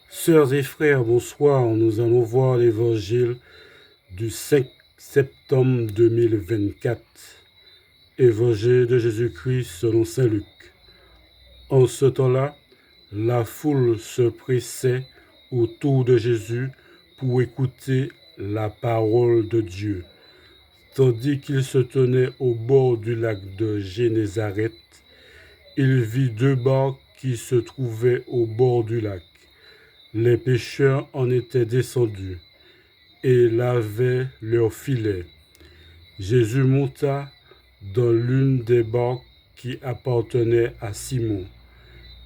Sœurs et frères, bonsoir. Nous allons voir l'évangile du 5 septembre 2024. Évangile de Jésus-Christ selon saint Luc. En ce temps-là, la foule se pressait autour de Jésus pour écouter la parole de Dieu. Tandis qu'il se tenait au bord du lac de Génézareth, il vit deux barques qui se trouvaient au bord du lac. Les pêcheurs en étaient descendus et lavaient leurs filets. Jésus monta dans l'une des barques qui appartenait à Simon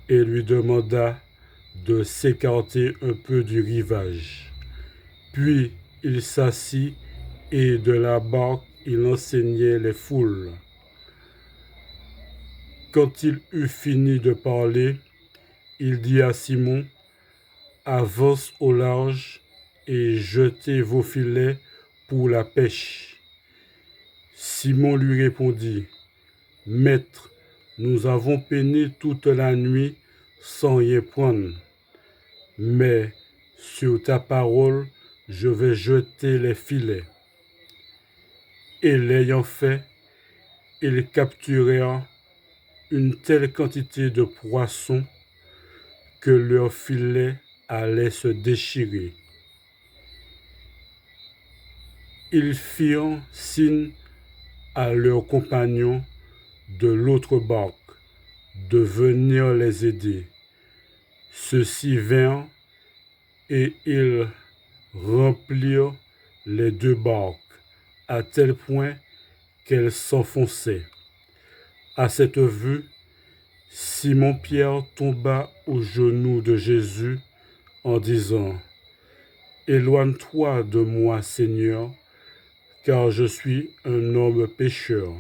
et lui demanda de s'écarter un peu du rivage. Puis il s'assit et de la barque il enseignait les foules. Quand il eut fini de parler, il dit à Simon: avance au large et jetez vos filets pour la pêche. Simon lui répondit: Maître, nous avons peiné toute la nuit sans rien prendre, mais sur ta parole, je vais jeter les filets. Et l'ayant fait, ils capturèrent une telle quantité de poissons que leurs filets allaient se déchirer. Ils firent signe à leurs compagnons de l'autre barque de venir les aider. Ceux-ci vinrent et ils remplirent les deux barques à tel point qu'elles s'enfonçaient. À cette vue, Simon-Pierre tomba aux genoux de Jésus en disant: Éloigne-toi de moi, Seigneur, car je suis un homme pécheur.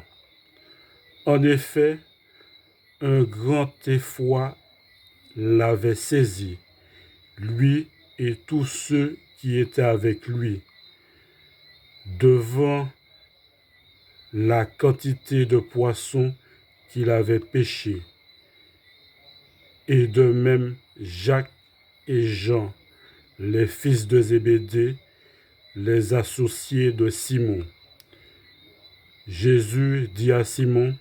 En effet, un grand effroi l'avait saisi, lui et tous ceux qui étaient avec lui, devant la quantité de poissons qu'il avait pêchés. Et de même Jacques et Jean, les fils de Zébédée, les associés de Simon. Jésus dit à Simon: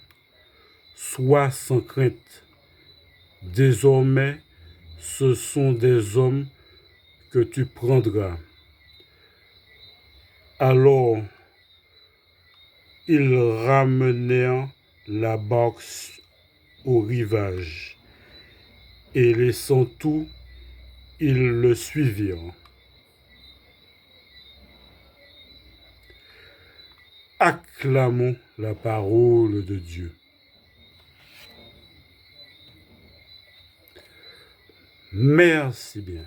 sois sans crainte, désormais ce sont des hommes que tu prendras. Alors ils ramenèrent la barque au rivage, et laissant tout, ils le suivirent. Acclamons la parole de Dieu. Merci bien.